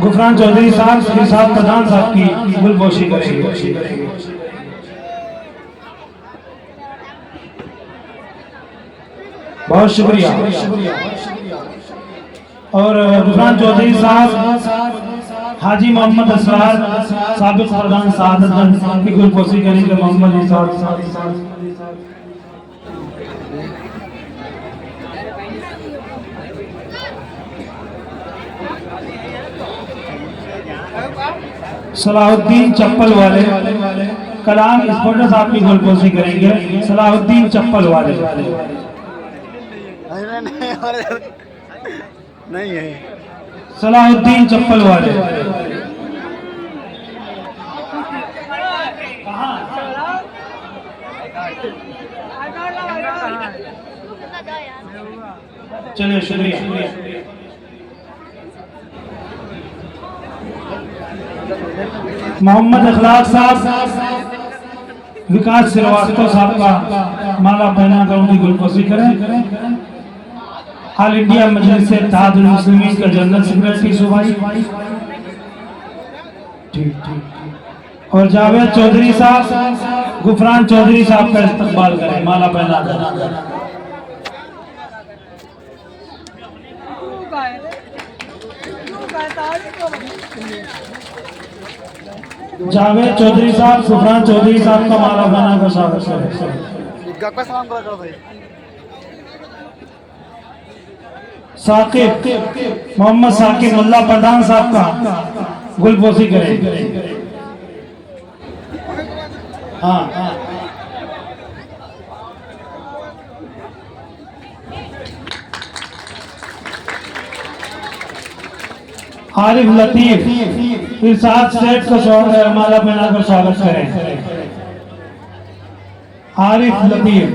गुफरान चौधरी साहब श्री साहब प्रधान साहब की गुलपोशी करेंगे। बहुत शुक्रिया। और गुफरान चौधरी साहब हाजी मोहम्मद असरार साबिक प्रधान सादतगंज की गुलपोशी करेंगे। मोहम्मद निसार सलाहुद्दीन चप्पल वाले कलाम इंस्पेक्टर साहब की गुलपोशी करेंगे। सलाहुद्दीन चप्पल वाले नहीं है। सलाहुद्दीन चप्पल वाले चलिए शुक्रिया। मोहम्मद अखलाक साहब विकास श्रीवास्तव साहब का माला पहनाकर उनकी गुलपोशी करें। ऑल इंडिया मजलिस से इत्तेहादुल मुस्लिमीन का जनरल सेक्रेटरी सूबाई ठीक। और जावेद चौधरी साहब गुफरान चौधरी साहब का इस्तकबाल करें माला पहनाकर। जावेद चौधरी साहब गुफरान चौधरी साहब का माला पहनाकर स्वागत करें। साकिब मोहम्मद साकिब मुल्ला प्रधान साहब का गुलपोशी करें। हाँ आरिफ लतीफ इरशाद सेठ को माला पहनाकर स्वागत करें। आरिफ लतीफ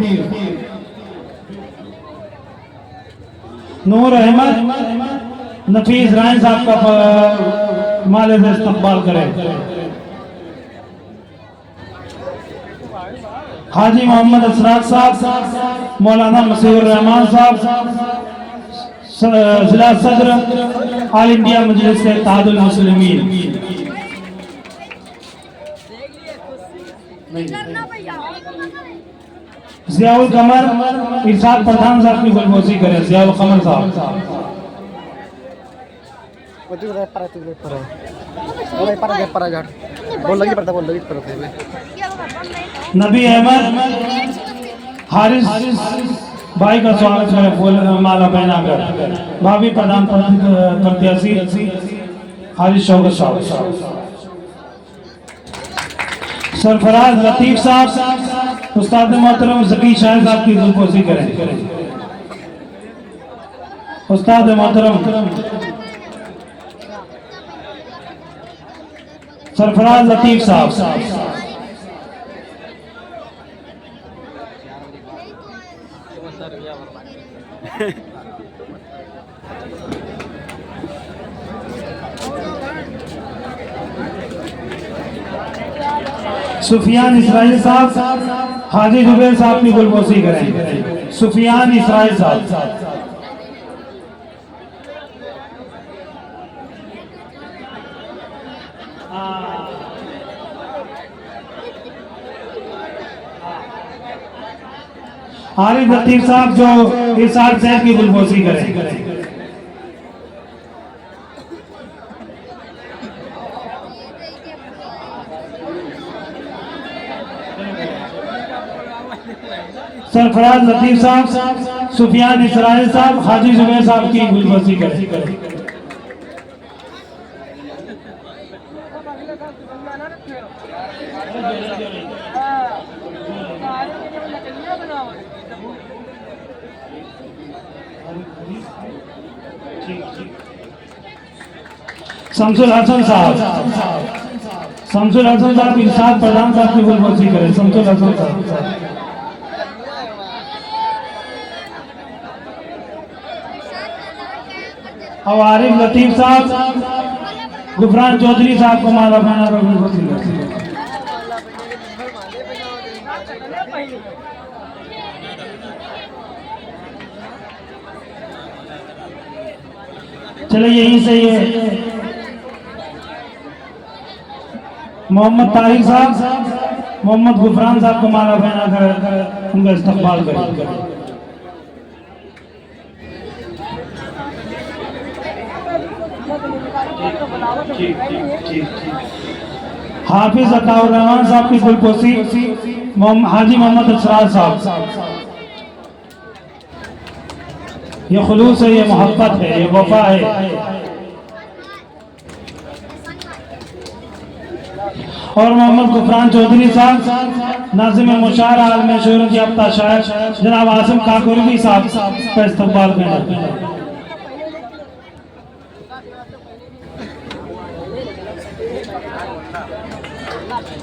नूर अहमद नफीस राय साहब का माले से इस्तकबाल करें। हाजी मोहम्मद असरार साहब मौलाना मसीहुर रहमान साहब जिला सदर ऑल इंडिया मजलिस से इत्तेहादुल मुस्लिमीन जियाउल कमर इरशाद प्रधान साहब की गुलपोशी करें। जियाउल कमर साहब नबी अहमद हारिस भाई का स्वागत करें माला पहनाकर। भाभी प्रधान प्रत्याशी हारिस शौकत साहब। सरफराज लतीफ साहब उस्ताद मोहतरम जकी शाह साहब की गुलपोशी करें। उस्ताद मोहतरम सरफराज लतीफ साहब। सुफियान इसराइल साहब हाजी जुबैर साहब की गुलपोशी करें। सुफियान इसराइल साहब। आरिफ लतीफ साहब जो इरशाद साहब की गुलपोशी करें। सरफराज लतीफ साहब सुफियान इसराइल साहब हाजी जुबैर साहब की गुलपोशी करें। शमसुल हसन साहब इरशाद प्रधान साहब की गुलपोशी करें। शमसुल हसन साहब। और आरिफ लतीफ साहब गुफरान चौधरी साहब को माला पहनाकर गुलपोशी करें। चलो यहीं से ये मोहम्मद तारिक साहब, मोहम्मद गुफरान साहब को माला पहना कर उनका इस्तकबाल करें। हाफिज अताउर रहमान साहब की गुलपोशी हाजी मोहम्मद असरार साहब। ये खुलूस है, ये मोहब्बत है, ये वफा है। और मोहम्मद गुफरान चौधरी साहब, नाज़िम मुशार आलम शोहरत याफ्ता शायर जनाब आसिम काकोरी साहब का इस्तकबाल करें।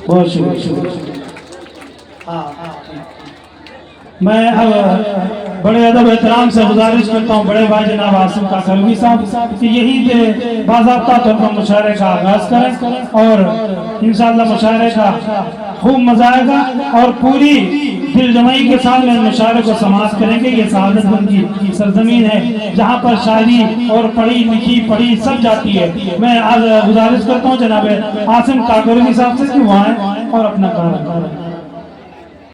बहुत शुक्रिया। मैं अब बड़े अदब एहतराम से गुजारिश करता हूँ बड़े भाई जनाब आसिम काकोरी साहब कि यही से बाज़ाब्ता तौर पर मुशायरे का आगाज़ करें और इंशाअल्लाह मुशायरे का खूब मजा आएगा और पूरी दिलजमाई के साथ में मुशायरे को समाप्त करेंगे। ये सआदतमंद की सरजमीन है जहाँ पर शायरी और पढ़ी लिखी पढ़ी सब जाती है। मैं आज गुजारिश करता हूँ जनाब आसिम काकोरी साहब से कि वहाँ और अपना काम करें।